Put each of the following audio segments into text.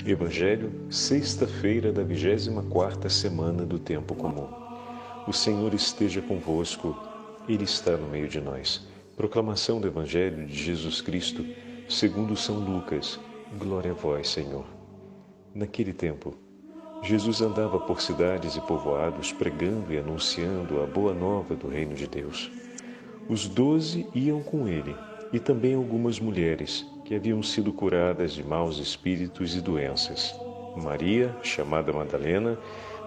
Evangelho, sexta-feira da 24ª semana do Tempo Comum. O Senhor esteja convosco, Ele está no meio de nós. Proclamação do Evangelho de Jesus Cristo, segundo São Lucas. Glória a vós, Senhor. Naquele tempo, Jesus andava por cidades e povoados, pregando e anunciando a boa nova do reino de Deus. Os 12 iam com ele, e também algumas mulheres que haviam sido curadas de maus espíritos e doenças. Maria, chamada Madalena,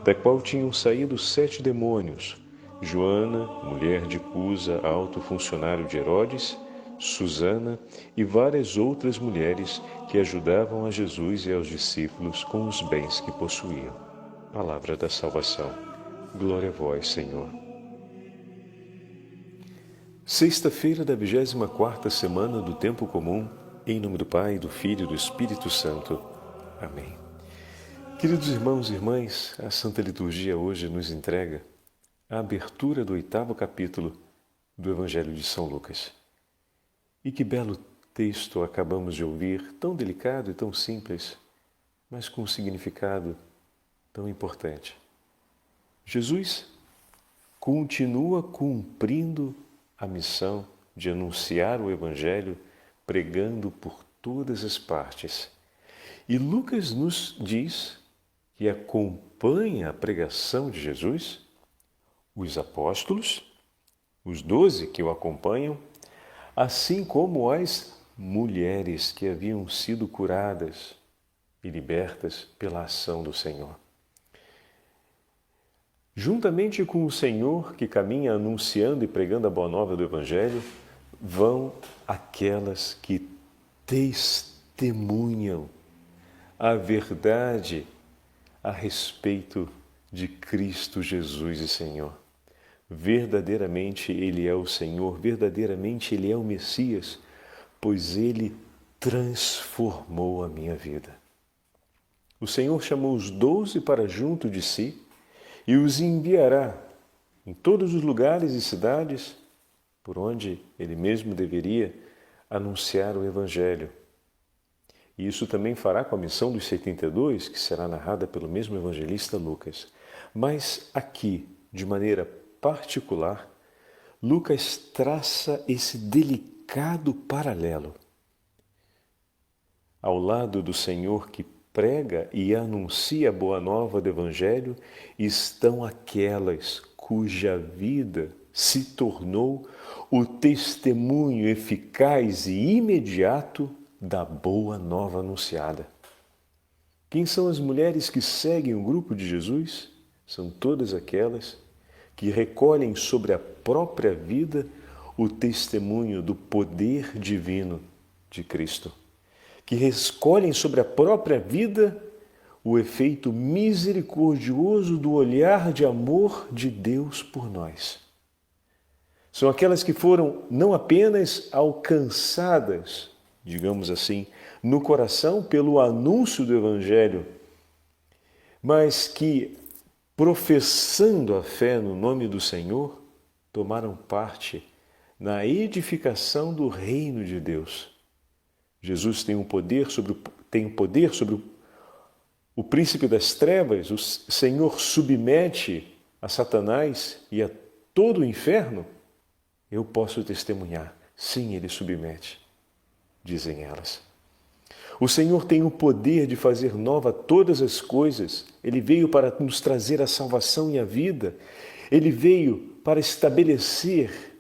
da qual tinham saído 7 demônios. Joana, mulher de Cusa, alto funcionário de Herodes. Susana e várias outras mulheres que ajudavam a Jesus e aos discípulos com os bens que possuíam. Palavra da salvação. Glória a vós, Senhor. Sexta-feira da 24ª semana do Tempo Comum, em nome do Pai, do Filho e do Espírito Santo. Amém. Queridos irmãos e irmãs, a Santa Liturgia hoje nos entrega a abertura do 8º capítulo do Evangelho de São Lucas. E que belo texto acabamos de ouvir, tão delicado e tão simples, mas com um significado tão importante. Jesus continua cumprindo a missão de anunciar o Evangelho, pregando por todas as partes. E Lucas nos diz que acompanha a pregação de Jesus os apóstolos, os 12 que o acompanham, assim como as mulheres que haviam sido curadas e libertas pela ação do Senhor. Juntamente com o Senhor que caminha anunciando e pregando a boa nova do Evangelho, vão aquelas que testemunham a verdade a respeito de Cristo Jesus e Senhor. Verdadeiramente Ele é o Senhor, verdadeiramente Ele é o Messias, pois Ele transformou a minha vida. O Senhor chamou os 12 para junto de si e os enviará em todos os lugares e cidades por onde Ele mesmo deveria anunciar o Evangelho. E isso também fará com a missão dos 72, que será narrada pelo mesmo evangelista Lucas. Mas aqui, de maneira particular, Lucas traça esse delicado paralelo. Ao lado do Senhor que prega e anuncia a boa nova do Evangelho, estão aquelas cuja vida se tornou o testemunho eficaz e imediato da boa nova anunciada. Quem são as mulheres que seguem o grupo de Jesus? São todas aquelas que recolhem sobre a própria vida o testemunho do poder divino de Cristo, que recolhem sobre a própria vida o efeito misericordioso do olhar de amor de Deus por nós. São aquelas que foram não apenas alcançadas, digamos assim, no coração pelo anúncio do Evangelho, mas que, professando a fé no nome do Senhor, tomaram parte na edificação do reino de Deus. Jesus tem poder sobre o príncipe das trevas, o Senhor submete a Satanás e a todo o inferno. Eu posso testemunhar, sim, ele submete, dizem elas. O Senhor tem o poder de fazer nova todas as coisas. Ele veio para nos trazer a salvação e a vida. Ele veio para estabelecer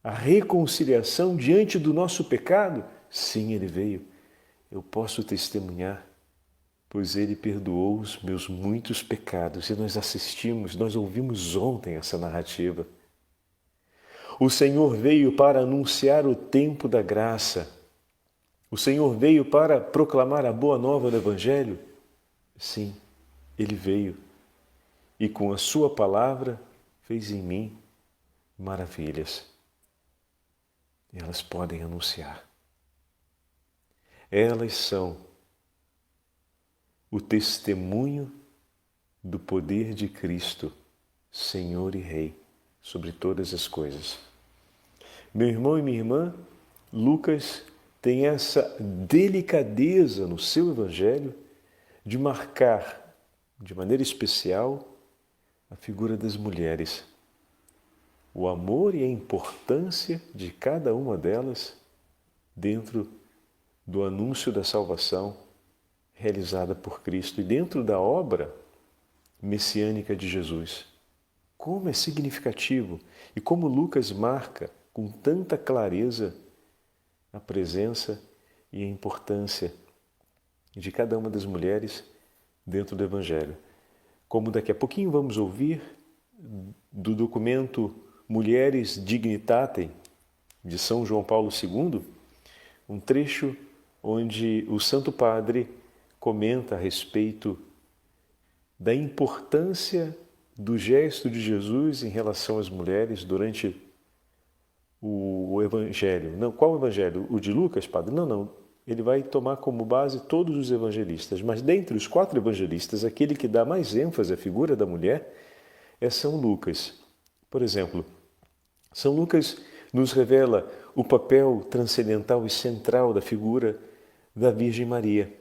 a reconciliação diante do nosso pecado. Sim, Ele veio. Eu posso testemunhar, pois Ele perdoou os meus muitos pecados. E nós ouvimos ontem essa narrativa. O Senhor veio para anunciar o tempo da graça. O Senhor veio para proclamar a boa nova do Evangelho? Sim, Ele veio. E com a sua palavra fez em mim maravilhas. Elas podem anunciar. Elas são o testemunho do poder de Cristo, Senhor e Rei, sobre todas as coisas. Meu irmão e minha irmã, Lucas tem essa delicadeza no seu Evangelho de marcar de maneira especial a figura das mulheres, o amor e a importância de cada uma delas dentro do anúncio da salvação realizada por Cristo e dentro da obra messiânica de Jesus. Como é significativo e como Lucas marca com tanta clareza a presença e a importância de cada uma das mulheres dentro do Evangelho. Como daqui a pouquinho vamos ouvir do documento Mulheres Dignitatem, de São João Paulo II, um trecho onde o Santo Padre comenta a respeito da importância do gesto de Jesus em relação às mulheres durante o Evangelho. Não, qual Evangelho? O de Lucas, Padre? Não. Ele vai tomar como base todos os evangelistas, mas dentre os 4 evangelistas, aquele que dá mais ênfase à figura da mulher é São Lucas. Por exemplo, São Lucas nos revela o papel transcendental e central da figura da Virgem Maria.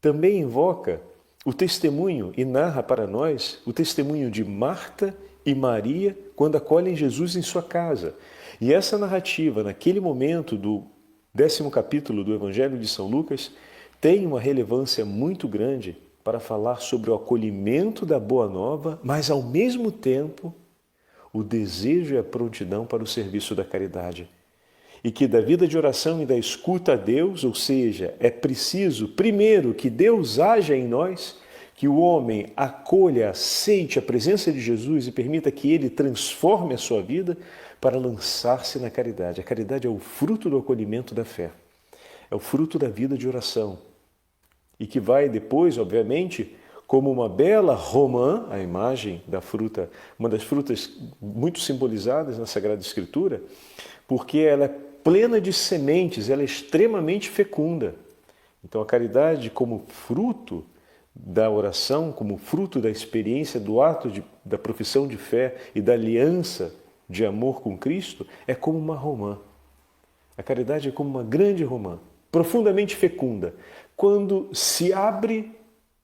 Também invoca o testemunho e narra para nós o testemunho de Marta e Maria quando acolhem Jesus em sua casa. E essa narrativa, naquele momento do 10º capítulo do Evangelho de São Lucas, tem uma relevância muito grande para falar sobre o acolhimento da Boa Nova, mas ao mesmo tempo o desejo e a prontidão para o serviço da caridade. E que da vida de oração e da escuta a Deus, ou seja, é preciso, primeiro, que Deus haja em nós, que o homem acolha, aceite a presença de Jesus e permita que ele transforme a sua vida para lançar-se na caridade. A caridade é o fruto do acolhimento da fé, é o fruto da vida de oração. E que vai depois, obviamente, como uma bela romã, a imagem da fruta, uma das frutas muito simbolizadas na Sagrada Escritura, porque ela é plena de sementes, ela é extremamente fecunda. Então a caridade como fruto da oração, como fruto da experiência do ato da profissão de fé e da aliança de amor com Cristo, é como uma romã. A caridade é como uma grande romã, profundamente fecunda. Quando se abre,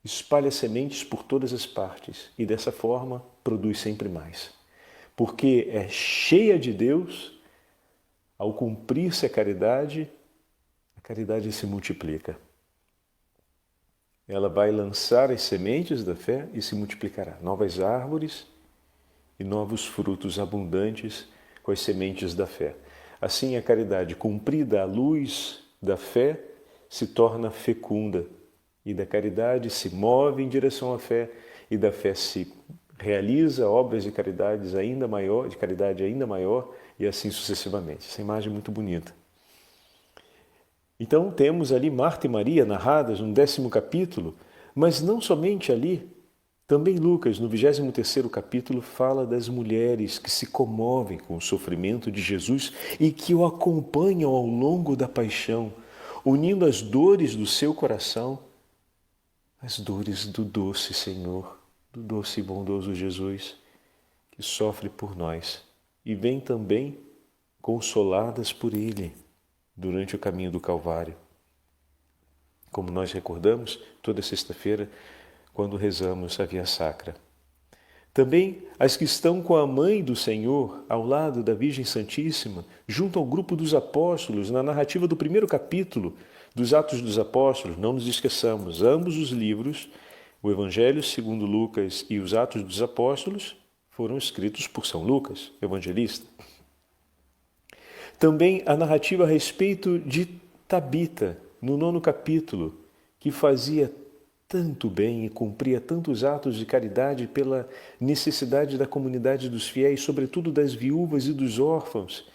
espalha sementes por todas as partes e dessa forma produz sempre mais. Porque é cheia de Deus, ao cumprir-se a caridade se multiplica. Ela vai lançar as sementes da fé e se multiplicará. Novas árvores e novos frutos abundantes com as sementes da fé. Assim, a caridade cumprida à luz da fé se torna fecunda. E da caridade se move em direção à fé, e da fé se realiza obras de caridade ainda maior, e assim sucessivamente. Essa imagem é muito bonita. Então temos ali Marta e Maria narradas no 10º capítulo, mas não somente ali. Também Lucas, no 23º capítulo, fala das mulheres que se comovem com o sofrimento de Jesus e que o acompanham ao longo da paixão, unindo as dores do seu coração às dores do doce Senhor, do doce e bondoso Jesus, que sofre por nós e vem também consoladas por Ele durante o caminho do Calvário. Como nós recordamos toda sexta-feira, quando rezamos a Via Sacra. Também as que estão com a Mãe do Senhor, ao lado da Virgem Santíssima, junto ao grupo dos apóstolos, na narrativa do 1º capítulo dos Atos dos Apóstolos. Não nos esqueçamos, ambos os livros, o Evangelho segundo Lucas e os Atos dos Apóstolos, foram escritos por São Lucas, evangelista. Também a narrativa a respeito de Tabita, no 9º capítulo, que fazia tanto bem e cumpria tantos atos de caridade pela necessidade da comunidade dos fiéis, sobretudo das viúvas e dos órfãos,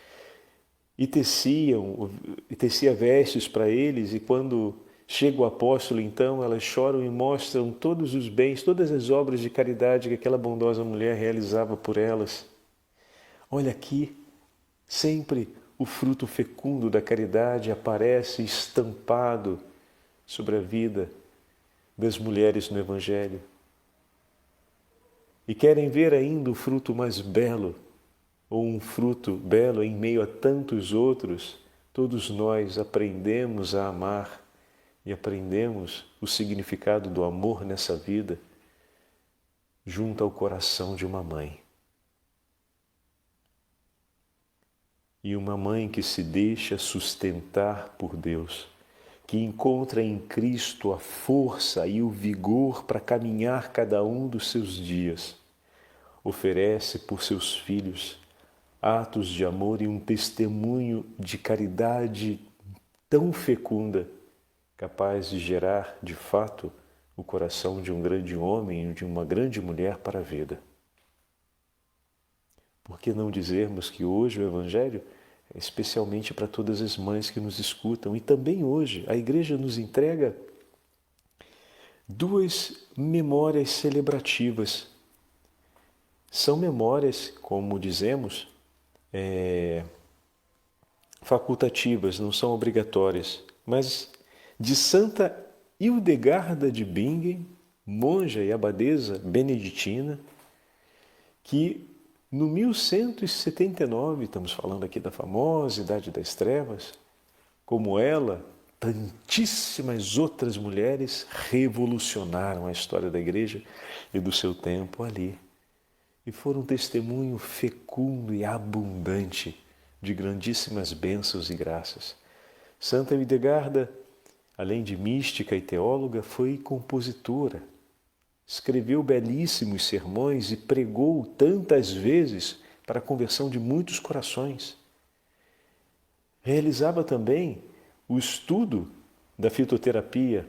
e tecia vestes para eles, e quando chega o apóstolo, então, elas choram e mostram todos os bens, todas as obras de caridade que aquela bondosa mulher realizava por elas. Olha aqui, sempre o fruto fecundo da caridade aparece estampado sobre a vida das mulheres no Evangelho. E querem ver ainda o fruto mais belo, ou um fruto belo em meio a tantos outros. Todos nós aprendemos a amar e aprendemos o significado do amor nessa vida junto ao coração de uma mãe. E uma mãe que se deixa sustentar por Deus, que encontra em Cristo a força e o vigor para caminhar cada um dos seus dias, oferece por seus filhos atos de amor e um testemunho de caridade tão fecunda, capaz de gerar, de fato, o coração de um grande homem e de uma grande mulher para a vida. Por que não dizermos que hoje o Evangelho é especialmente para todas as mães que nos escutam? E também hoje a Igreja nos entrega duas memórias celebrativas. São memórias, como dizemos, facultativas, não são obrigatórias, mas de Santa Hildegarda de Bingen, monja e abadesa beneditina, que no 1179, estamos falando aqui da famosa Idade das Trevas, como ela, tantíssimas outras mulheres revolucionaram a história da Igreja e do seu tempo ali. E foram um testemunho fecundo e abundante de grandíssimas bênçãos e graças. Santa Hildegarda, além de mística e teóloga, foi compositora. Escreveu belíssimos sermões e pregou tantas vezes para a conversão de muitos corações. Realizava também o estudo da fitoterapia,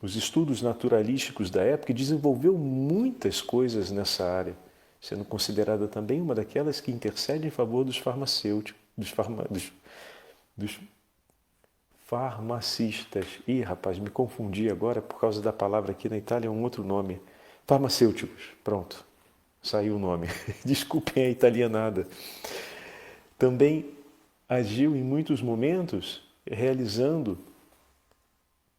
os estudos naturalísticos da época, e desenvolveu muitas coisas nessa área, sendo considerada também uma daquelas que intercede em favor dos farmacêuticos, dos farmacistas. Ih, rapaz, me confundi agora por causa da palavra aqui na Itália, é um outro nome. Farmacêuticos, pronto, saiu o nome. Desculpem a italianada. Também agiu em muitos momentos realizando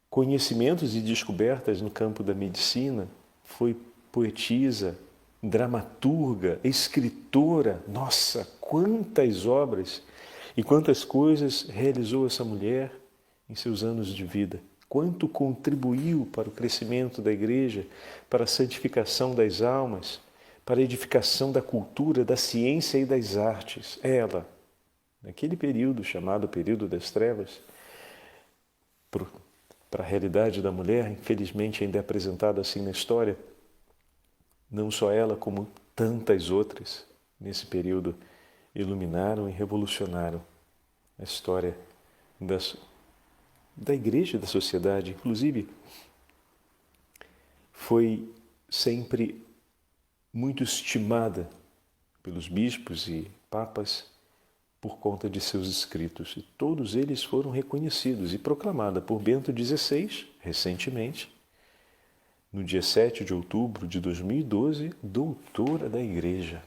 conhecimentos e descobertas no campo da medicina. Foi poetisa, dramaturga, escritora. Nossa, quantas obras e quantas coisas realizou essa mulher em seus anos de vida. Quanto contribuiu para o crescimento da Igreja, para a santificação das almas, para a edificação da cultura, da ciência e das artes. Ela, naquele período chamado período das trevas, para a realidade da mulher, infelizmente ainda é apresentada assim na história, não só ela, como tantas outras, nesse período, iluminaram e revolucionaram a história da Igreja e da sociedade. Inclusive, foi sempre muito estimada pelos bispos e papas por conta de seus escritos. E todos eles foram reconhecidos e proclamada por Bento XVI, recentemente, no dia 7 de outubro de 2012, doutora da Igreja.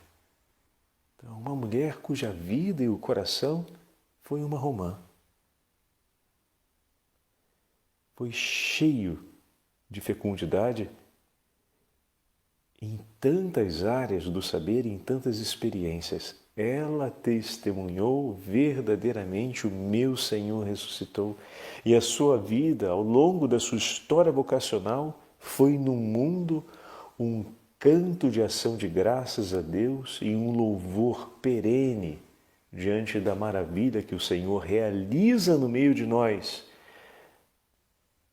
Então, uma mulher cuja vida e o coração foi uma romã. Foi cheio de fecundidade em tantas áreas do saber e em tantas experiências. Ela testemunhou verdadeiramente: o meu Senhor ressuscitou. E a sua vida, ao longo da sua história vocacional, foi no mundo um canto de ação de graças a Deus e um louvor perene diante da maravilha que o Senhor realiza no meio de nós.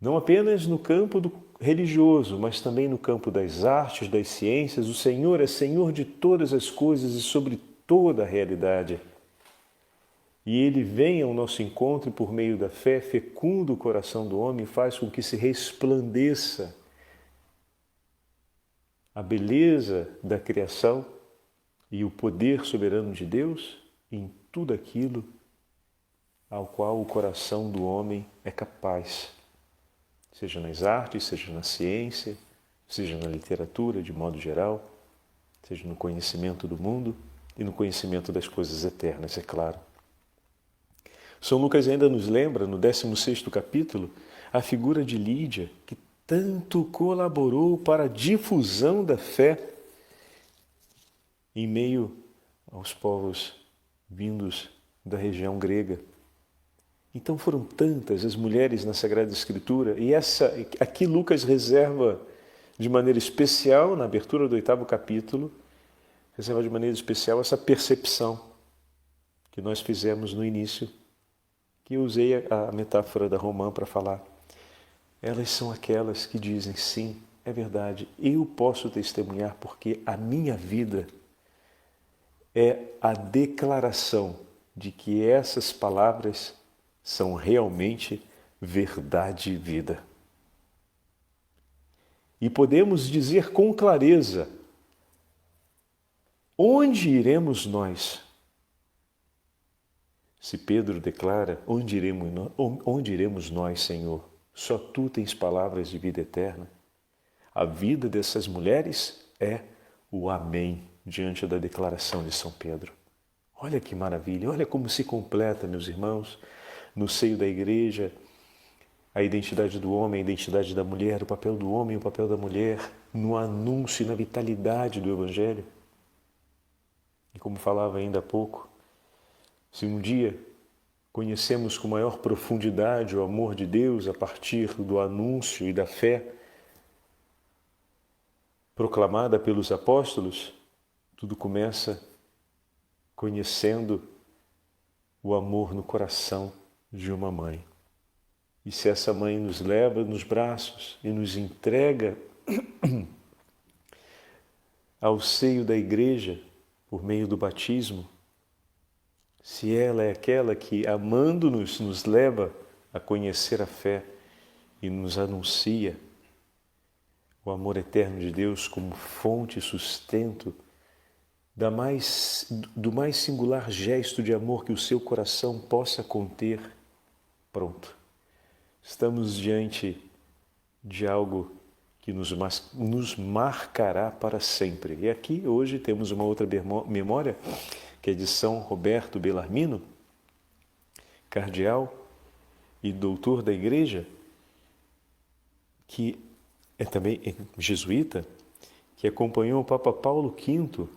Não apenas no campo religioso, mas também no campo das artes, das ciências. O Senhor é Senhor de todas as coisas e sobre toda a realidade. E Ele vem ao nosso encontro e, por meio da fé, fecunda o coração do homem e faz com que se resplandeça a beleza da criação e o poder soberano de Deus em tudo aquilo ao qual o coração do homem é capaz. Seja nas artes, seja na ciência, seja na literatura de modo geral, seja no conhecimento do mundo e no conhecimento das coisas eternas, é claro. São Lucas ainda nos lembra, no 16º capítulo, a figura de Lídia, que tanto colaborou para a difusão da fé em meio aos povos vindos da região grega. Então foram tantas as mulheres na Sagrada Escritura, e aqui Lucas reserva de maneira especial, na abertura do 8º capítulo, reserva de maneira especial essa percepção que nós fizemos no início, que eu usei a metáfora da romã para falar. Elas são aquelas que dizem, sim, é verdade, eu posso testemunhar porque a minha vida é a declaração de que essas palavras são realmente verdade e vida. E podemos dizer com clareza, onde iremos nós? Se Pedro declara, onde iremos nós, Senhor? Só Tu tens palavras de vida eterna. A vida dessas mulheres é o amém diante da declaração de São Pedro. Olha que maravilha, olha como se completa, meus irmãos, no seio da igreja, a identidade do homem, a identidade da mulher, o papel do homem e o papel da mulher, no anúncio e na vitalidade do Evangelho. E como falava ainda há pouco, se um dia conhecemos com maior profundidade o amor de Deus a partir do anúncio e da fé proclamada pelos apóstolos, tudo começa conhecendo o amor no coração de uma mãe. E se essa mãe nos leva nos braços e nos entrega ao seio da igreja por meio do batismo, se ela é aquela que, amando-nos, nos leva a conhecer a fé e nos anuncia o amor eterno de Deus como fonte e sustento do mais singular gesto de amor que o seu coração possa conter, pronto. Estamos diante de algo que nos marcará para sempre. E aqui hoje temos uma outra memória, que é de São Roberto Bellarmino, cardeal e doutor da Igreja, que é também jesuíta, que acompanhou o Papa Paulo V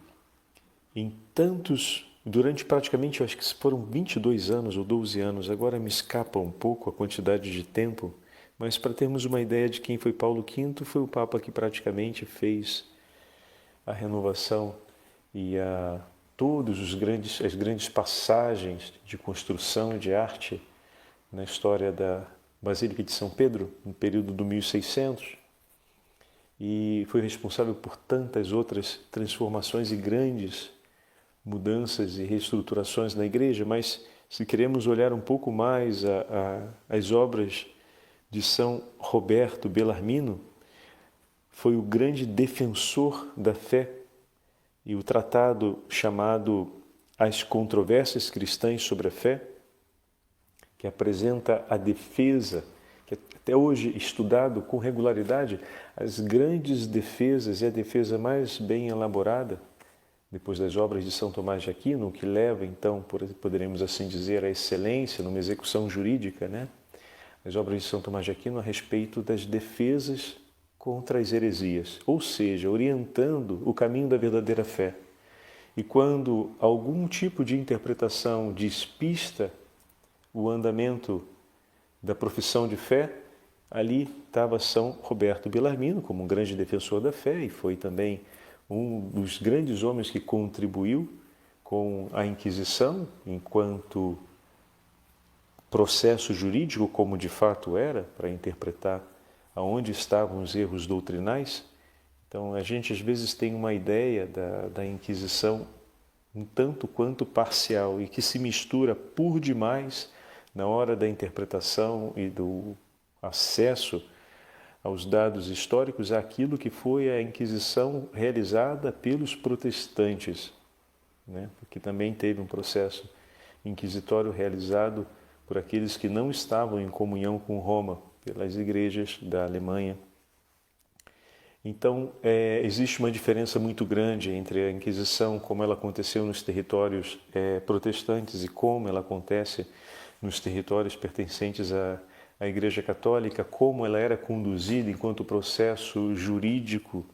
durante praticamente, eu acho que foram 22 anos ou 12 anos, agora me escapa um pouco a quantidade de tempo, mas para termos uma ideia de quem foi Paulo V, foi o Papa que praticamente fez a renovação e as grandes passagens de construção e de arte na história da Basílica de São Pedro, no período do 1600, e foi responsável por tantas outras transformações e grandes mudanças e reestruturações na igreja, mas se queremos olhar um pouco mais as obras de São Roberto Bellarmino, foi o grande defensor da fé, e o tratado chamado As Controvérsias Cristãs sobre a Fé, que apresenta a defesa, que até hoje estudado com regularidade, as grandes defesas e a defesa mais bem elaborada, depois das obras de São Tomás de Aquino, que leva, então, poderemos assim dizer, à excelência numa execução jurídica, né? As obras de São Tomás de Aquino a respeito das defesas contra as heresias, ou seja, orientando o caminho da verdadeira fé. E quando algum tipo de interpretação despista o andamento da profissão de fé, ali estava São Roberto Bellarmino como um grande defensor da fé e foi também um dos grandes homens que contribuiu com a Inquisição enquanto processo jurídico, como de fato era, para interpretar aonde estavam os erros doutrinais. Então, a gente às vezes tem uma ideia da Inquisição um tanto quanto parcial e que se mistura por demais na hora da interpretação e do acesso aos dados históricos àquilo que foi a Inquisição realizada pelos protestantes, né? Porque também teve um processo inquisitório realizado por aqueles que não estavam em comunhão com Roma, pelas igrejas da Alemanha. Então, existe uma diferença muito grande entre a Inquisição, como ela aconteceu nos territórios protestantes e como ela acontece nos territórios pertencentes à Igreja Católica, como ela era conduzida enquanto processo jurídico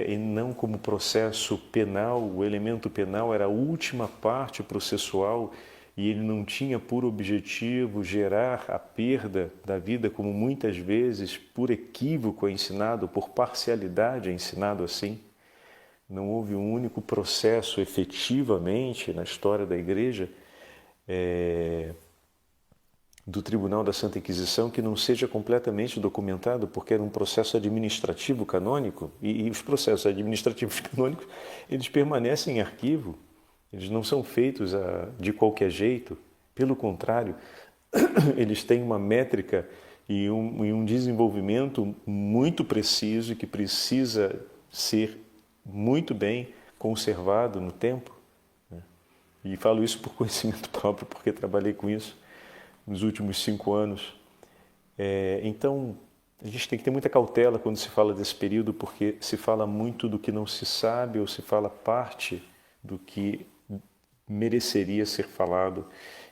e não como processo penal. O elemento penal era a última parte processual e ele não tinha por objetivo gerar a perda da vida, como muitas vezes por equívoco é ensinado, por parcialidade é ensinado assim. Não houve um único processo efetivamente na história da Igreja do Tribunal da Santa Inquisição que não seja completamente documentado, porque era um processo administrativo canônico, e os processos administrativos canônicos, eles permanecem em arquivo, eles não são feitos de qualquer jeito, pelo contrário, eles têm uma métrica e um desenvolvimento muito preciso que precisa ser muito bem conservado no tempo. E falo isso por conhecimento próprio, porque trabalhei com isso nos últimos 5 anos. Então, a gente tem que ter muita cautela quando se fala desse período, porque se fala muito do que não se sabe ou se fala parte do que mereceria ser falado,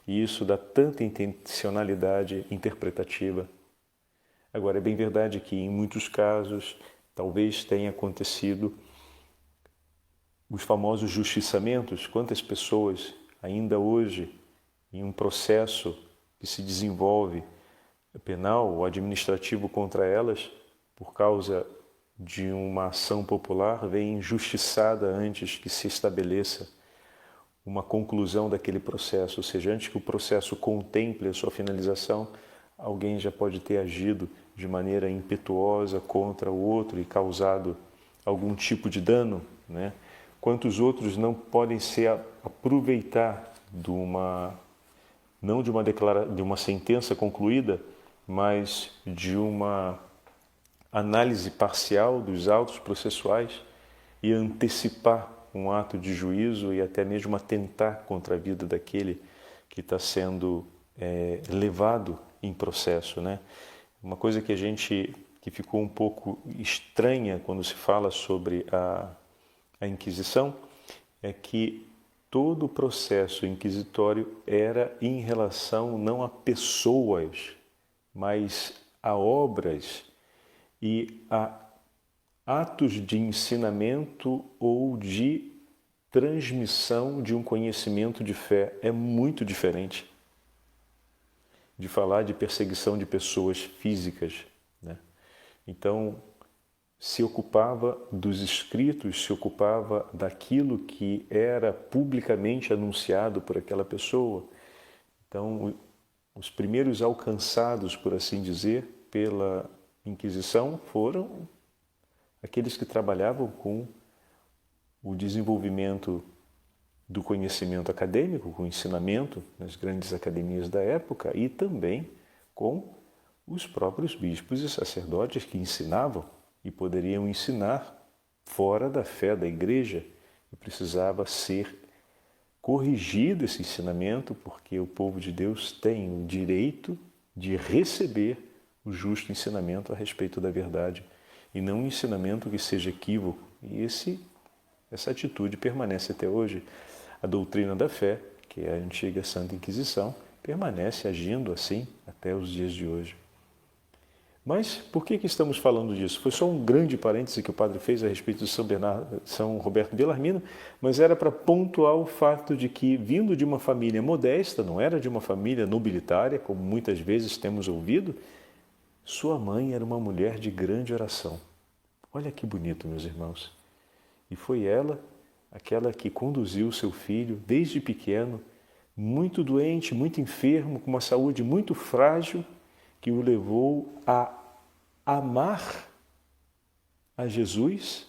e isso dá tanta intencionalidade interpretativa. Agora, é bem verdade que em muitos casos talvez tenha acontecido os famosos justiçamentos. Quantas pessoas ainda hoje, em um processo que se desenvolve penal ou administrativo contra elas, por causa de uma ação popular, vem injustiçada antes que se estabeleça uma conclusão daquele processo, ou seja, antes que o processo contemple a sua finalização, alguém já pode ter agido de maneira impetuosa contra o outro e causado algum tipo de dano, né? Quantos outros não podem se aproveitar não de uma sentença concluída, mas de uma análise parcial dos autos processuais e antecipar um ato de juízo e até mesmo atentar contra a vida daquele que está sendo levado em processo, né? Uma coisa que ficou um pouco estranha quando se fala sobre a Inquisição é que todo o processo inquisitório era em relação não a pessoas, mas a obras e a atos de ensinamento ou de transmissão de um conhecimento de fé. É muito diferente de falar de perseguição de pessoas físicas, né? Então, se ocupava dos escritos, se ocupava daquilo que era publicamente anunciado por aquela pessoa. Então, os primeiros alcançados, por assim dizer, pela Inquisição foram aqueles que trabalhavam com o desenvolvimento do conhecimento acadêmico, com o ensinamento nas grandes academias da época e também com os próprios bispos e sacerdotes que ensinavam e poderiam ensinar fora da fé da Igreja. E precisava ser corrigido esse ensinamento, porque o povo de Deus tem o direito de receber o justo ensinamento a respeito da verdade, e não um ensinamento que seja equívoco. E essa atitude permanece até hoje. A doutrina da fé, que é a antiga Santa Inquisição, permanece agindo assim até os dias de hoje. Mas por que estamos falando disso? Foi só um grande parêntese que o padre fez a respeito de São Roberto Bellarmino, mas era para pontuar o fato de que, vindo de uma família modesta, não era de uma família nobilitária, como muitas vezes temos ouvido, sua mãe era uma mulher de grande oração. Olha que bonito, meus irmãos. E foi ela, aquela que conduziu seu filho desde pequeno, muito doente, muito enfermo, com uma saúde muito frágil, que o levou a amar a Jesus,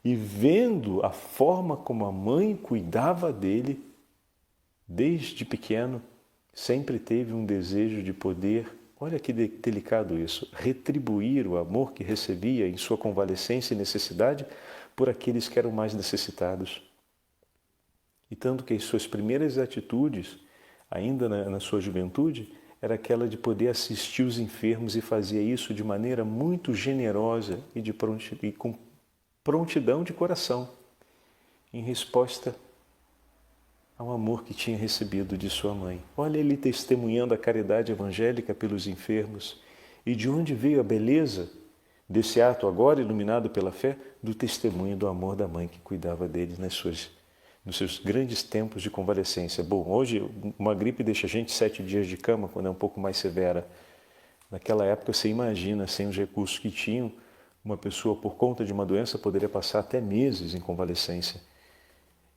e vendo a forma como a mãe cuidava dele, desde pequeno, sempre teve um desejo de poder, olha que delicado isso, retribuir o amor que recebia em sua convalescência e necessidade por aqueles que eram mais necessitados. E tanto que as suas primeiras atitudes, ainda na sua juventude, era aquela de poder assistir os enfermos, e fazia isso de maneira muito generosa e com prontidão de coração, em resposta ao amor que tinha recebido de sua mãe. Olha ele testemunhando a caridade evangélica pelos enfermos. E de onde veio a beleza desse ato, agora iluminado pela fé, do testemunho do amor da mãe que cuidava dele nas suas nos seus grandes tempos de convalescência. Bom, hoje uma gripe deixa a gente 7 dias de cama, quando é um pouco mais severa. Naquela época, você imagina, sem os recursos que tinham, uma pessoa, por conta de uma doença, poderia passar até meses em convalescência.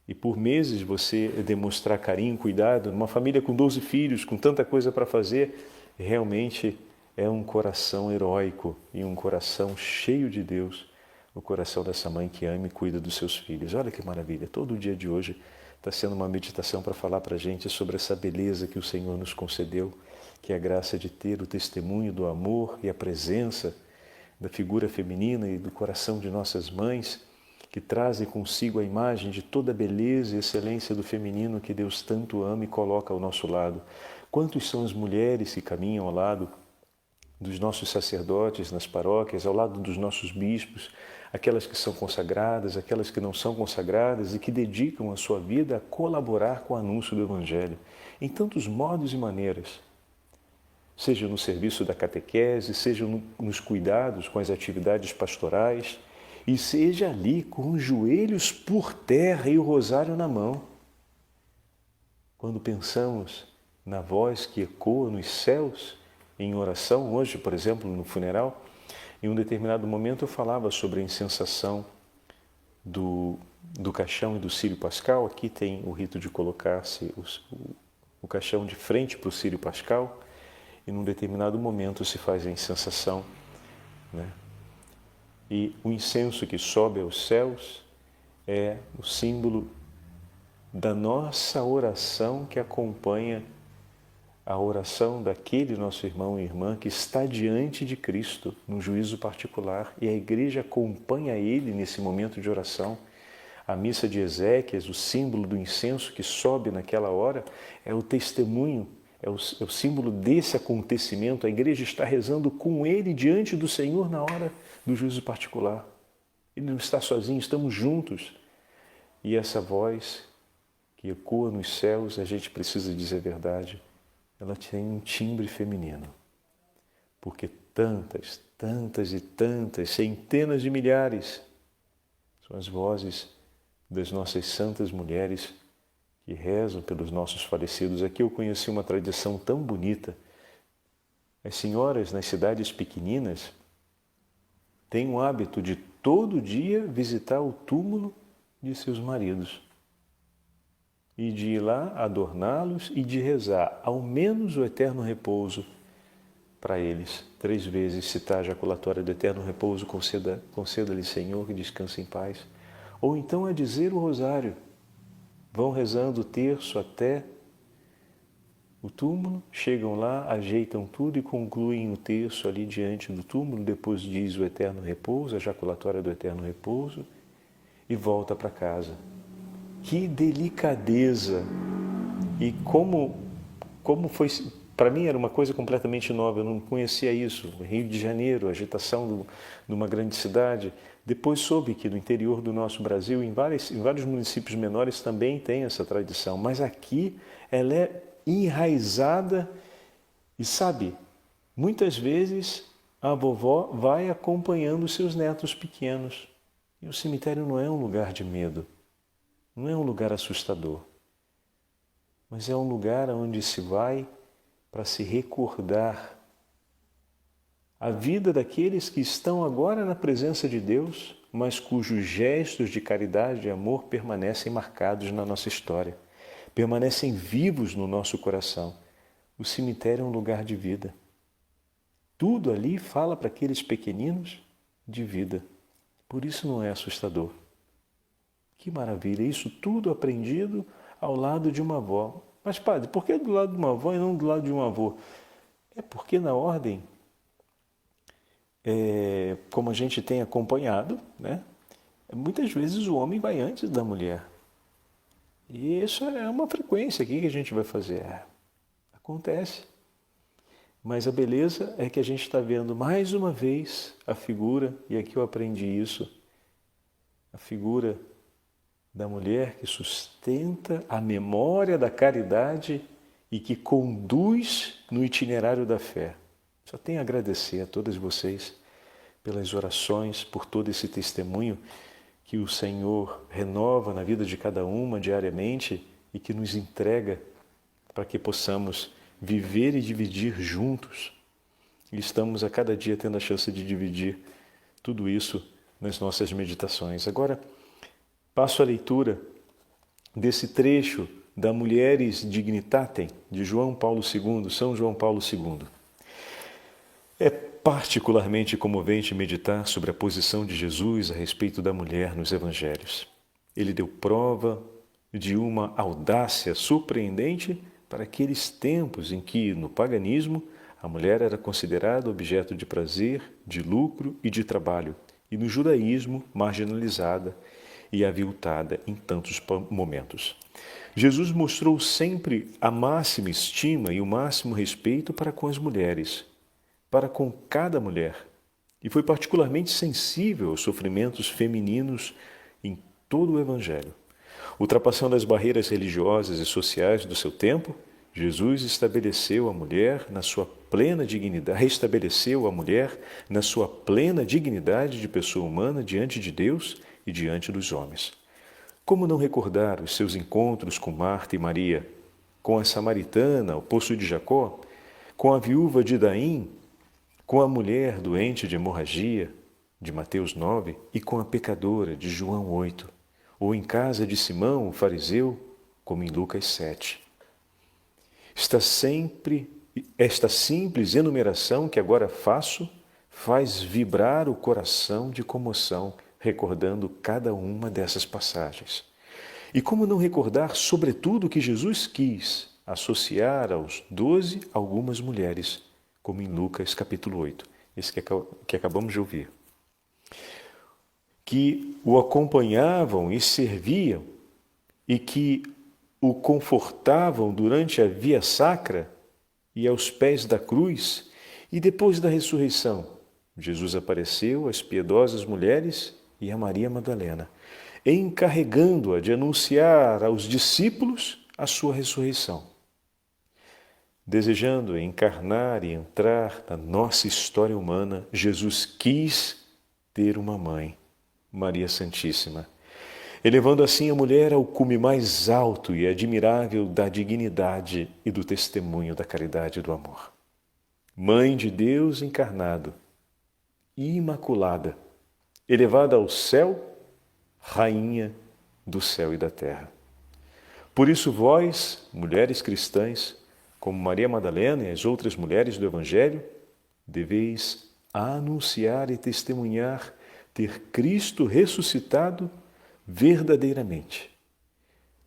E por meses você demonstrar carinho, cuidado, numa família com 12 filhos, com tanta coisa para fazer, realmente é um coração heróico e um coração cheio de Deus, o coração dessa mãe que ama e cuida dos seus filhos. Olha que maravilha, todo o dia de hoje está sendo uma meditação para falar para a gente sobre essa beleza que o Senhor nos concedeu, que é a graça de ter o testemunho do amor e a presença da figura feminina e do coração de nossas mães, que trazem consigo a imagem de toda a beleza e excelência do feminino que Deus tanto ama e coloca ao nosso lado. Quantos são as mulheres que caminham ao lado dos nossos sacerdotes nas paróquias, ao lado dos nossos bispos, aquelas que são consagradas, aquelas que não são consagradas e que dedicam a sua vida a colaborar com o anúncio do Evangelho, em tantos modos e maneiras, seja no serviço da catequese, seja nos cuidados com as atividades pastorais, e seja ali com os joelhos por terra e o rosário na mão. Quando pensamos na voz que ecoa nos céus em oração, hoje, por exemplo, no funeral, em um determinado momento eu falava sobre a incensação do caixão e do círio pascal. Aqui tem o rito de colocar-se o caixão de frente para o círio pascal, e num determinado momento se faz a incensação, né? E o incenso que sobe aos céus é o símbolo da nossa oração que acompanha a oração daquele nosso irmão e irmã que está diante de Cristo no juízo particular, e a igreja acompanha ele nesse momento de oração. A missa de Ezequias, o símbolo do incenso que sobe naquela hora, é o testemunho, é o símbolo desse acontecimento. A igreja está rezando com ele diante do Senhor na hora do juízo particular. Ele não está sozinho, estamos juntos. E essa voz que ecoa nos céus, a gente precisa dizer a verdade, ela tem um timbre feminino. Porque tantas, tantas e tantas, centenas de milhares, são as vozes das nossas santas mulheres que rezam pelos nossos falecidos. Aqui eu conheci uma tradição tão bonita. As senhoras nas cidades pequeninas têm o hábito de todo dia visitar o túmulo de seus maridos e de ir lá adorná-los e de rezar ao menos o eterno repouso para eles. 3 vezes citar a jaculatória do eterno repouso, conceda-lhe, Senhor, que descanse em paz. Ou então a dizer o rosário. Vão rezando o terço até o túmulo, chegam lá, ajeitam tudo e concluem o terço ali diante do túmulo, depois diz o eterno repouso, a jaculatória do eterno repouso, e volta para casa. Que delicadeza! E como foi, para mim era uma coisa completamente nova, eu não conhecia isso. Rio de Janeiro, agitação de uma grande cidade. Depois soube que no interior do nosso Brasil, em vários municípios menores também tem essa tradição, mas aqui ela é enraizada e, sabe, muitas vezes a vovó vai acompanhando os seus netos pequenos. E o cemitério não é um lugar de medo, não é um lugar assustador, mas é um lugar onde se vai para se recordar a vida daqueles que estão agora na presença de Deus, mas cujos gestos de caridade e amor permanecem marcados na nossa história, permanecem vivos no nosso coração. O cemitério é um lugar de vida. Tudo ali fala para aqueles pequeninos de vida. Por isso não é assustador. Que maravilha, isso tudo aprendido ao lado de uma avó. Mas, padre, por que do lado de uma avó e não do lado de um avô? É porque na ordem, como a gente tem acompanhado, né, muitas vezes o homem vai antes da mulher. E isso é uma frequência aqui que a gente vai fazer. Acontece. Mas a beleza é que a gente está vendo mais uma vez a figura, e aqui eu aprendi isso, a figura da mulher que sustenta a memória da caridade e que conduz no itinerário da fé. Só tenho a agradecer a todas vocês pelas orações, por todo esse testemunho que o Senhor renova na vida de cada uma diariamente e que nos entrega para que possamos viver e dividir juntos. E estamos a cada dia tendo a chance de dividir tudo isso nas nossas meditações. Agora, passo a leitura desse trecho da Mulieris Dignitatem, de João Paulo II, São João Paulo II. É particularmente comovente meditar sobre a posição de Jesus a respeito da mulher nos Evangelhos. Ele deu prova de uma audácia surpreendente para aqueles tempos em que, no paganismo, a mulher era considerada objeto de prazer, de lucro e de trabalho, e no judaísmo, marginalizada e aviltada em tantos momentos. Jesus mostrou sempre a máxima estima e o máximo respeito para com as mulheres, para com cada mulher, e foi particularmente sensível aos sofrimentos femininos em todo o Evangelho. Ultrapassando as barreiras religiosas e sociais do seu tempo, Jesus estabeleceu a mulher na sua plena dignidade, restabeleceu a mulher na sua plena dignidade de pessoa humana diante de Deus e diante dos homens. Como não recordar os seus encontros com Marta e Maria, com a samaritana ao poço de Jacó, com a viúva de Naim, com a mulher doente de hemorragia, de Mateus 9, e com a pecadora, de João 8, ou em casa de Simão, o fariseu, como em Lucas 7. Esta simples enumeração que agora faço faz vibrar o coração de comoção, recordando cada uma dessas passagens. E como não recordar, sobretudo, que Jesus quis associar aos 12 algumas mulheres, como em Lucas capítulo 8, esse que acabamos de ouvir, que o acompanhavam e serviam e que o confortavam durante a via sacra e aos pés da cruz, e depois da ressurreição, Jesus apareceu às piedosas mulheres e a Maria Madalena, encarregando-a de anunciar aos discípulos a sua ressurreição. Desejando encarnar e entrar na nossa história humana, Jesus quis ter uma mãe, Maria Santíssima, elevando assim a mulher ao cume mais alto e admirável da dignidade e do testemunho da caridade e do amor. Mãe de Deus encarnado, imaculada, elevada ao céu, rainha do céu e da terra. Por isso vós, mulheres cristãs, como Maria Madalena e as outras mulheres do Evangelho, deveis anunciar e testemunhar ter Cristo ressuscitado verdadeiramente.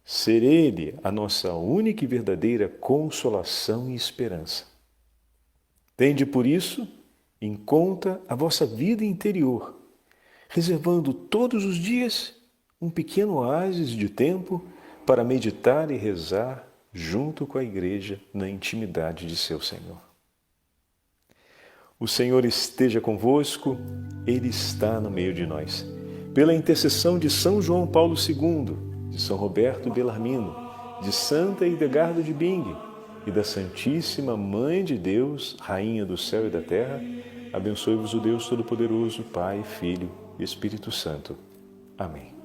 Ser Ele a nossa única e verdadeira consolação e esperança. Tende, por isso, em conta a vossa vida interior, reservando todos os dias um pequeno oásis de tempo para meditar e rezar junto com a Igreja na intimidade de seu Senhor. O Senhor esteja convosco, Ele está no meio de nós. Pela intercessão de São João Paulo II, de São Roberto Bellarmino, de Santa Hildegarda de Bingen e da Santíssima Mãe de Deus, Rainha do céu e da terra, abençoe-vos o Deus Todo-Poderoso, Pai, Filho e Espírito Santo. Amém.